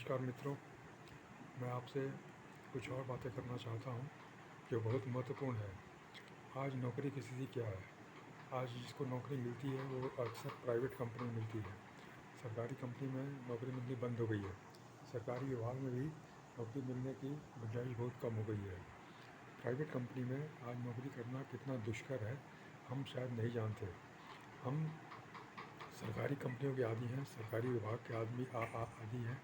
नमस्कार मित्रों, मैं आपसे कुछ और बातें करना चाहता हूँ जो बहुत महत्वपूर्ण है। आज नौकरी की स्थिति क्या है? आज जिसको नौकरी मिलती है वो अक्सर प्राइवेट कंपनी में मिलती है। सरकारी कंपनी में नौकरी मिलनी बंद हो गई है। सरकारी विभाग में भी नौकरी मिलने की गुंजाइश बहुत कम हो गई है। प्राइवेट कंपनी में आज नौकरी करना कितना दुष्कर है हम शायद नहीं जानते। हम सरकारी कंपनियों के आदी हैं, सरकारी विभाग के आदी हैं,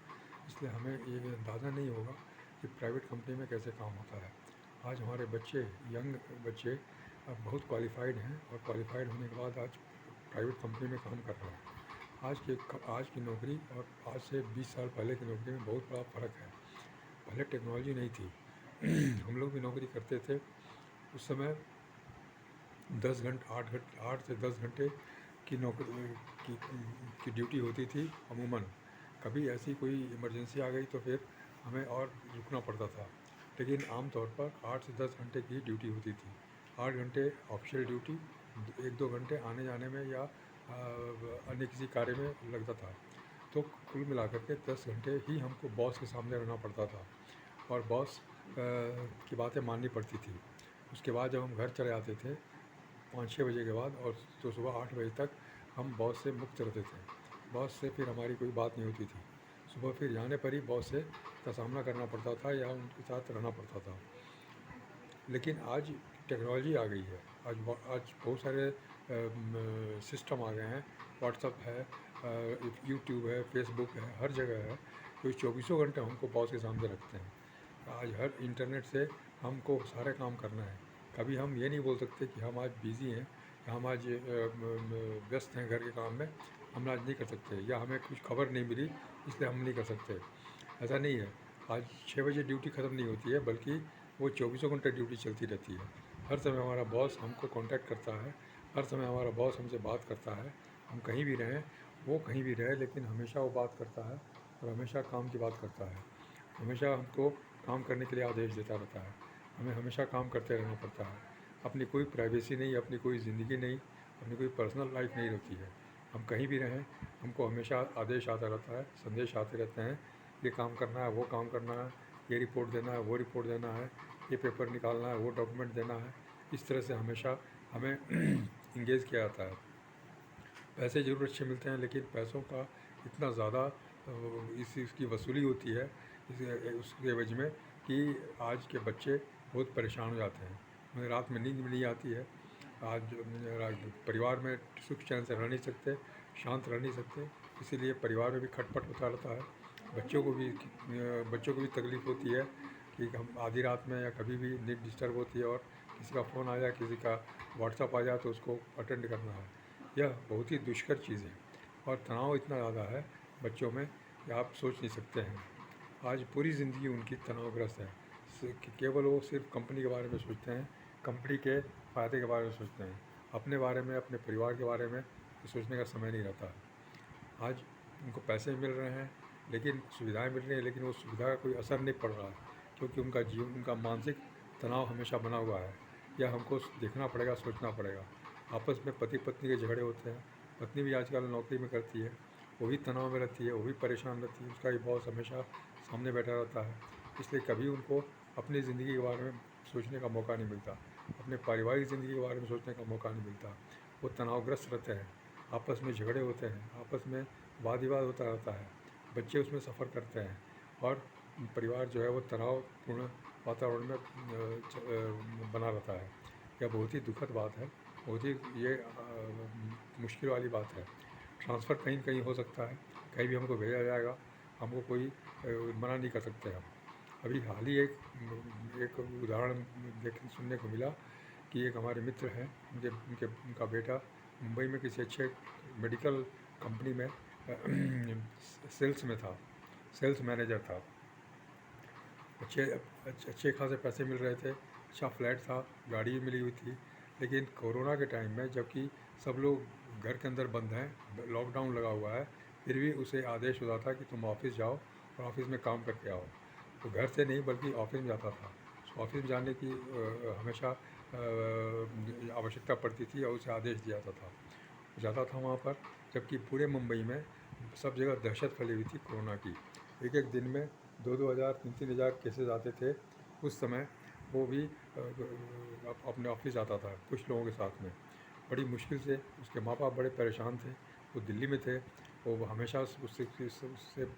इसलिए हमें ये अंदाज़ा नहीं होगा कि प्राइवेट कंपनी में कैसे काम होता है। आज हमारे बच्चे, यंग बच्चे अब बहुत क्वालिफ़ाइड हैं और क्वालिफ़ाइड होने के बाद आज प्राइवेट कंपनी में काम कर रहे हैं। आज की नौकरी और आज से 20 साल पहले की नौकरी में बहुत बड़ा फ़र्क है। पहले टेक्नोलॉजी नहीं थी। हम लोग भी नौकरी करते थे उस समय 8 से 10 घंटे की नौकरी की ड्यूटी होती थी अमूमन। कभी ऐसी कोई इमरजेंसी आ गई तो फिर हमें और रुकना पड़ता था, लेकिन आम तौर पर 8 से 10 घंटे की ड्यूटी होती थी। 8 घंटे ऑफिशियल ड्यूटी, 1-2 घंटे आने जाने में या अन्य किसी कार्य में लगता था। तो कुल मिलाकर के 10 घंटे ही हमको बॉस के सामने रहना पड़ता था और बॉस की बातें माननी पड़ती थी। उसके बाद जब हम घर चले आते थे 5-6 बजे के बाद, और तो सुबह 8 बजे तक हम बॉस से मुक्त रहते थे। बॉस से फिर हमारी कोई बात नहीं होती थी। सुबह फिर जाने पर ही बॉस से का सामना करना पड़ता था या उनके साथ रहना पड़ता था। लेकिन आज टेक्नोलॉजी आ गई है। आज बहुत सारे सिस्टम आ गए हैं। व्हाट्सअप है, यूट्यूब है, फेसबुक है, हर जगह है। तो चौबीसों घंटे हमको बॉस के सामने रखते हैं। आज हर इंटरनेट से हमको सारे काम करना है। कभी हम ये नहीं बोल सकते कि हम आज बिज़ी हैं या हम आज व्यस्त हैं घर के काम में, हम आज नहीं कर सकते, या हमें कुछ खबर नहीं मिली इसलिए हम नहीं कर सकते। ऐसा नहीं है। आज 6 बजे ड्यूटी ख़त्म नहीं होती है, बल्कि वो चौबीसों घंटे ड्यूटी चलती रहती है। हर समय हमारा बॉस हमको कांटेक्ट करता है, हर समय हमारा बॉस हमसे बात करता है। हम कहीं भी रहें, वो कहीं भी रहे, लेकिन हमेशा वो बात करता है और हमेशा काम की बात करता है। हमेशा हमको काम करने के लिए आदेश देता रहता है। हमें हमेशा काम करते रहना पड़ता है। अपनी कोई प्राइवेसी नहीं, अपनी कोई ज़िंदगी नहीं, अपनी कोई पर्सनल लाइफ नहीं रहती है। हम कहीं भी रहें, हमको हमेशा आदेश आता रहता है, संदेश आते रहते हैं, ये काम करना है, वो काम करना है, ये रिपोर्ट देना है, वो रिपोर्ट देना है, ये पेपर निकालना है, वो डॉक्यूमेंट देना है। इस तरह से हमेशा हमें इंगेज किया जाता है। पैसे ज़रूर अच्छे मिलते हैं, लेकिन पैसों का इतना ज़्यादा इसकी वसूली होती है उसके एवज में कि आज के बच्चे बहुत परेशान हो जाते हैं। उन्हें रात में नींद भी नहीं आती है। आज परिवार में सुख चैन से रह नहीं सकते, शांत रह नहीं सकते, इसीलिए परिवार में भी खटपट होता रहता है। बच्चों को भी तकलीफ़ होती है कि हम आधी रात में या कभी भी नींद डिस्टर्ब होती है और किसी का फ़ोन आ जाए, किसी का व्हाट्सअप आ जाए तो उसको अटेंड करना है। यह बहुत ही दुष्कर चीज़ है और तनाव इतना ज़्यादा है बच्चों में कि आप सोच नहीं सकते हैं। आज पूरी ज़िंदगी उनकी तनावग्रस्त है। केवल वो सिर्फ कंपनी के बारे में सोचते हैं, कंपनी के फ़ायदे के बारे में सोचते हैं। अपने बारे में, अपने परिवार के बारे में तो सोचने का समय नहीं रहता है। आज उनको पैसे मिल रहे हैं, लेकिन सुविधाएं मिल रही हैं, लेकिन वो सुविधा का कोई असर नहीं पड़ रहा है, क्योंकि उनका मानसिक तनाव हमेशा बना हुआ है। यह हमको देखना पड़ेगा, सोचना पड़ेगा। आपस में पति पत्नी के झगड़े होते हैं। पत्नी भी आजकल नौकरी में करती है, वो भी तनाव में रहती है, वो भी परेशान रहती है, उसका भी बॉस हमेशा सामने बैठा रहता है। इसलिए कभी उनको अपनी ज़िंदगी के बारे में सोचने का मौका नहीं मिलता, अपने पारिवारिक ज़िंदगी के बारे में सोचने का मौका नहीं मिलता। वो तनावग्रस्त रहते हैं, आपस में झगड़े होते हैं, आपस में वाद विवाद होता रहता है, बच्चे उसमें सफ़र करते हैं और परिवार जो है वो तनावपूर्ण वातावरण में बना रहता है। यह बहुत ही दुखद बात है, बहुत ही ये मुश्किल वाली बात है। ट्रांसफ़र कहीं न कहीं हो सकता है, कहीं भी हमको भेजा जाएगा, हमको कोई मना नहीं कर सकते हम। अभी हाल ही एक उदाहरण सुनने को मिला कि एक हमारे मित्र हैं, उनका बेटा मुंबई में किसी अच्छे मेडिकल कंपनी में सेल्स में था, सेल्स मैनेजर था। अच्छे खासे पैसे मिल रहे थे, अच्छा फ्लैट था, गाड़ी भी मिली हुई थी। लेकिन कोरोना के टाइम में, जबकि सब लोग घर के अंदर बंद हैं, लॉकडाउन लगा हुआ है, फिर भी उसे आदेश होता था कि तुम ऑफ़िस जाओ और ऑफ़िस में काम करके आओ। तो घर से नहीं बल्कि ऑफ़िस में जाता था। ऑफ़िस में जाने की हमेशा आवश्यकता पड़ती थी और उसे आदेश दिया जाता था। जाता था वहाँ पर, जबकि पूरे मुंबई में सब जगह दहशत फैली हुई थी कोरोना की। एक एक दिन में 2-2 हज़ार 3-3 हज़ार केसेस आते थे। उस समय वो भी अपने ऑफिस आता था कुछ लोगों के साथ में। बड़ी मुश्किल से उसके माँ बाप बड़े परेशान थे, वो दिल्ली में थे, वो हमेशा उससे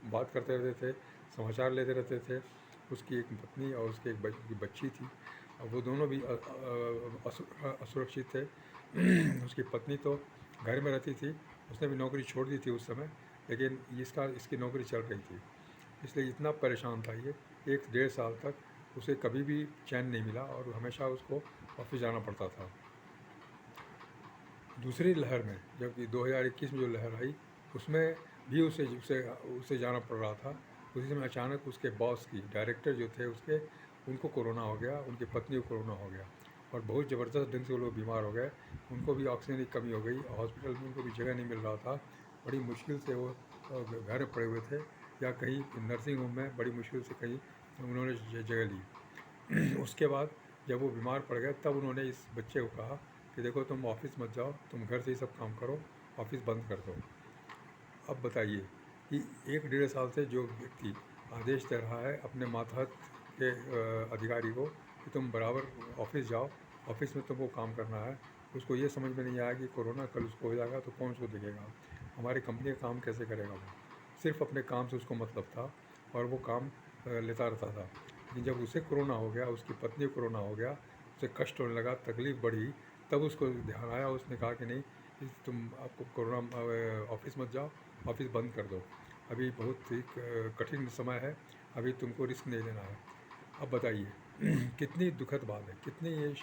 बात करते रहते थे, समाचार लेते रहते थे। उसकी एक पत्नी और उसकी एक बच्ची थी, और वो दोनों भी असुरक्षित थे। उसकी पत्नी तो घर में रहती थी, उसने भी नौकरी छोड़ दी थी उस समय, लेकिन इसकी नौकरी चल रही थी। इसलिए इतना परेशान था ये, 1-1.5 साल तक उसे कभी भी चैन नहीं मिला और हमेशा उसको ऑफिस जाना पड़ता था। दूसरी लहर में, जबकि 2021 में जो लहर आई, उसमें भी उसे उसे उसे जाना पड़ रहा था। उसी समय अचानक उसके बॉस की, डायरेक्टर जो थे उसके, उनको कोरोना हो गया, उनकी पत्नी को कोरोना हो गया और बहुत ज़बरदस्त ढंग से वो लोग बीमार हो गए। उनको भी ऑक्सीजन की कमी हो गई, हॉस्पिटल में उनको भी जगह नहीं मिल रहा था। बड़ी मुश्किल से वो घर में पड़े हुए थे, या कहीं नर्सिंग होम में बड़ी मुश्किल से कहीं उन्होंने जगह ली। उसके बाद जब वो बीमार पड़ गए, तब उन्होंने इस बच्चे को कहा कि देखो तुम ऑफिस मत जाओ, तुम घर से ही सब काम करो, ऑफिस बंद कर दो। अब बताइए कि 1-1.5 साल से जो व्यक्ति आदेश दे रहा है अपने मातहत के अधिकारी को कि तुम बराबर ऑफिस जाओ, ऑफिस में तुमको काम करना है, उसको ये समझ में नहीं आया कि कोरोना कल उसको हो जाएगा तो कौन उसको देखेगा, हमारी कंपनी का काम कैसे करेगा। वो सिर्फ अपने काम से उसको मतलब था और वो काम लेता रहता था। लेकिन जब उसे कोरोना हो गया, उसकी पत्नी को कोरोना हो गया, उसे कष्ट होने लगा, तकलीफ़ बढ़ी, तब उसको ध्यान आया, उसने कहा कि नहीं, तुम आपको कोरोना ऑफिस मत जाओ, ऑफिस बंद कर दो, अभी बहुत ही कठिन समय है, अभी तुमको रिस्क नहीं लेना है। अब बताइए कितनी दुखद बात है, कितनी ये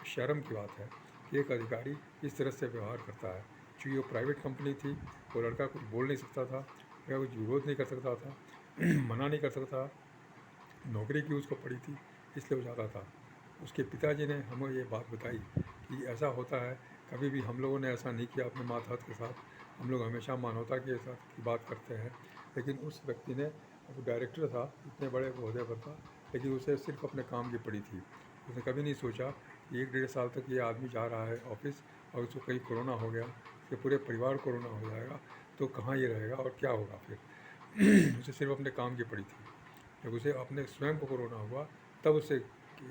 शर्म की बात है कि एक अधिकारी इस तरह से व्यवहार करता है। चूँकि वो प्राइवेट कंपनी थी, वो लड़का कुछ बोल नहीं सकता था, या कुछ विरोध नहीं कर सकता था, मना नहीं कर सकता, नौकरी की उसको पड़ी थी, इसलिए वो जाता था। उसके पिताजी ने हमें ये बात बताई कि ऐसा होता है, कभी भी हम लोगों ने ऐसा नहीं किया अपने मातहत के साथ, हम लोग हमेशा मानवता के साथ की बात करते हैं। लेकिन उस व्यक्ति ने, वो डायरेक्टर था, इतने बड़े ओहदे पर था, लेकिन उसे सिर्फ अपने काम की पड़ी थी। उसने कभी नहीं सोचा कि 1-1.5 साल तक ये आदमी जा रहा है ऑफिस और उसको कहीं कोरोना हो गया, उसके पूरे परिवार को कोरोना हो जाएगा, तो कहाँ ये रहेगा और क्या होगा फिर। उसे सिर्फ अपने काम की पड़ी थी। जब उसे अपने स्वयं को कोरोना हुआ, तब उसे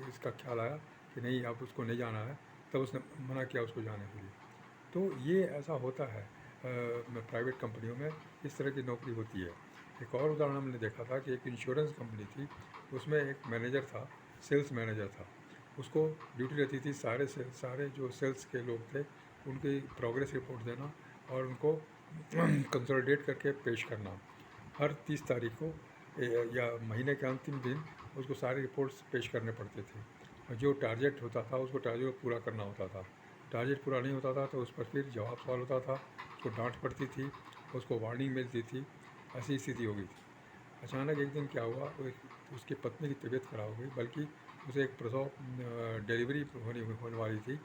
इसका ख्याल आया कि नहीं, अब उसको नहीं जाना है, तब उसने मना किया उसको जाने के लिए। तो ये ऐसा होता है प्राइवेट कंपनियों में, इस तरह की नौकरी होती है। एक और उदाहरण हमने देखा था कि एक इंश्योरेंस कंपनी थी, उसमें एक मैनेजर था, सेल्स मैनेजर था। उसको ड्यूटी रहती थी सारे जो सेल्स के लोग थे उनकी प्रोग्रेस रिपोर्ट देना और उनको कंसोलिडेट करके पेश करना। हर 30 तारीख को या महीने के अंतिम दिन उसको सारे रिपोर्ट्स पेश करने पड़ते थे, और जो टारगेट होता था उसको टारगेट पूरा करना होता था। टारगेट पूरा नहीं होता था तो उस पर फिर जवाब सवाल होता था, उसको डांट पड़ती थी, उसको वार्निंग मिलती थी। ऐसी स्थिति हो गई थी। अचानक एक दिन क्या हुआ, उसकी पत्नी की तबीयत ख़राब हो गई, बल्कि उसे एक प्रसव डिलीवरी होने वाली थी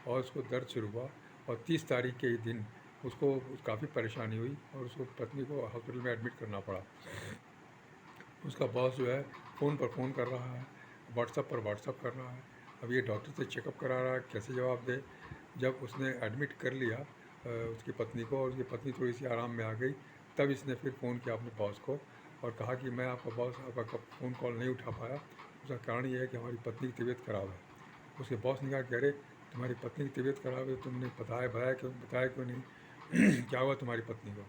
और उसको दर्द शुरू हुआ, और 30 तारीख के ही दिन उसको काफ़ी परेशानी हुई और उसको पत्नी को हॉस्पिटल में एडमिट करना पड़ा। उसका बॉस जो है फ़ोन पर फ़ोन कर रहा है, व्हाट्सएप पर व्हाट्सएप कर रहा है, अब ये डॉक्टर से चेकअप करा रहा है, कैसे जवाब दे। जब उसने एडमिट कर लिया उसकी पत्नी को, और उसकी पत्नी थोड़ी सी आराम में आ गई, तब इसने फिर फ़ोन किया अपने बॉस को और कहा कि मैं आपका बॉस आपका फ़ोन कॉल नहीं उठा पाया, उसका कारण ये है कि हमारी पत्नी की तबीयत ख़राब है। उसके बॉस ने कहा कि अरे, तुम्हारी पत्नी की तबीयत ख़राब है, तुमने बताया क्यों नहीं। क्या हुआ तुम्हारी पत्नी को।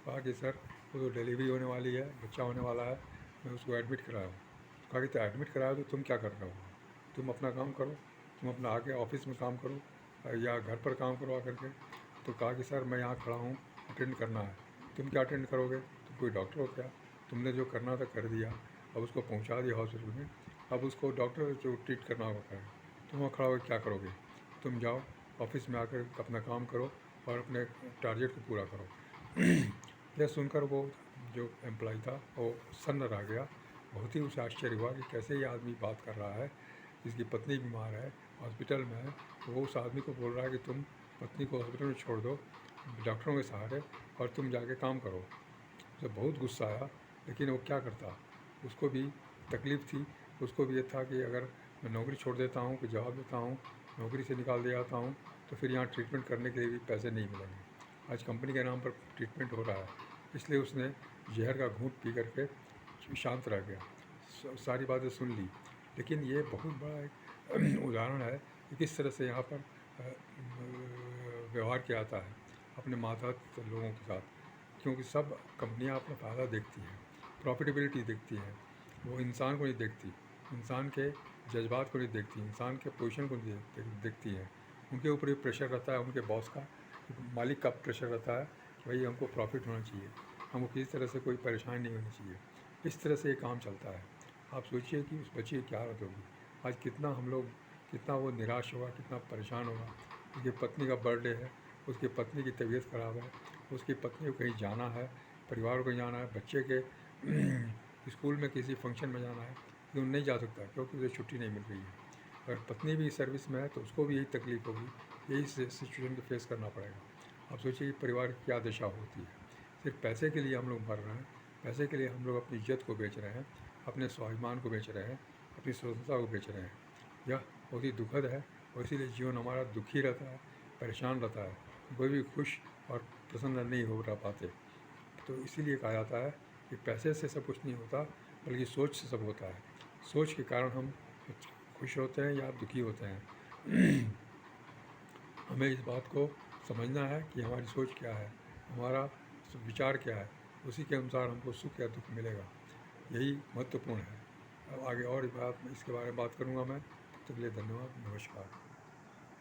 कहा कि सर, वो तो डिलीवरी होने वाली है, बच्चा होने वाला है, मैं उसको एडमिट कराया हूँ। कहा कि तो एडमिट कराया तो तुम क्या कर रहे हो, तुम अपना काम करो, तुम अपना आके ऑफिस में काम करो या घर पर काम करो आकर के। तो कहा कि सर मैं यहाँ खड़ा हूँ, अटेंड करना है। तुम क्या अटेंड करोगे, तुम कोई डॉक्टर हो क्या, तुमने जो करना था कर दिया, अब उसको पहुँचा दिया हॉस्पिटल में, अब उसको डॉक्टर जो ट्रीट करना होगा करें, तुम वहाँ खड़ा होकर क्या करोगे। तुम जाओ ऑफिस में आकर अपना काम करो और अपने टारगेट को पूरा करो। यह सुनकर वो जो एम्प्लॉय था वो सन्न रह गया। बहुत ही उसे आश्चर्य हुआ कि कैसे ये आदमी बात कर रहा है, जिसकी पत्नी बीमार है, हॉस्पिटल में है, तो वो उस आदमी को बोल रहा है कि तुम पत्नी को हॉस्पिटल में छोड़ दो डॉक्टरों के सहारे और तुम जाके काम करो। उसे बहुत गुस्सा आया, लेकिन वो क्या करता, उसको भी तकलीफ़ थी। उसको भी ये था कि अगर मैं नौकरी छोड़ देता हूँ, कि जवाब देता हूँ, नौकरी से निकाल दिया जाता हूँ, तो फिर यहाँ ट्रीटमेंट करने के लिए भी पैसे नहीं मिलेंगे। आज कंपनी के नाम पर ट्रीटमेंट हो रहा है, इसलिए उसने जहर का घूंट पी करके शांत रह गया, सारी बातें सुन ली। लेकिन ये बहुत बड़ा एक उदाहरण है कि किस तरह से यहाँ पर व्यवहार किया जाता है अपने मातहत लोगों के साथ, क्योंकि सब कंपनियाँ अपना फ़ायदा देखती हैं, प्रॉफिटेबिलिटी देखती हैं, वो इंसान को नहीं देखती, इंसान के जज्बात को नहीं देखती, इंसान के पोजीशन को नहीं देखती हैं। उनके ऊपर भी प्रेशर रहता है, उनके बॉस का, मालिक का प्रेशर रहता है कि भाई हमको प्रॉफिट होना चाहिए, हमको किसी तरह से कोई परेशानी नहीं होनी चाहिए। इस तरह से ये काम चलता है। आप सोचिए कि उस बच्चे की क्या हालत होगी। आज कितना वो निराश होगा, कितना परेशान होगा। उसकी पत्नी का बर्थडे है, उसकी पत्नी की तबीयत ख़राब है, उसकी पत्नी को कहीं जाना है, परिवार को कहीं जाना है, बच्चे के स्कूल में किसी फंक्शन में जाना है, लेकिन नहीं जा सकता क्योंकि उसे छुट्टी नहीं मिल रही है। अगर पत्नी भी सर्विस में है तो उसको भी यही तकलीफ़ होगी, यही सिचुएशन को फेस करना पड़ेगा। आप सोचिए कि परिवार की क्या दशा होती है। सिर्फ पैसे के लिए हम लोग मर रहे हैं, पैसे के लिए हम लोग अपनी इज्जत को बेच रहे हैं, अपने स्वाभिमान को बेच रहे हैं, अपनी स्वतंत्रता को बेच रहे हैं। यह बहुत ही दुखद है और इसीलिए जीवन हमारा दुखी रहता है, परेशान रहता है, कोई भी खुश और प्रसन्न नहीं हो रह पाते। तो इसीलिए कहा जाता है कि पैसे से सब कुछ नहीं होता, बल्कि सोच से सब होता है। सोच के कारण हम खुश होते हैं या दुखी होते हैं। हमें इस बात को समझना है कि हमारी सोच क्या है, हमारा विचार क्या है, उसी के अनुसार हमको सुख या दुख मिलेगा। यही महत्वपूर्ण है। अब आगे और बात इसके बारे में बात करूँगा मैं। तब तक के लिए धन्यवाद, नमस्कार।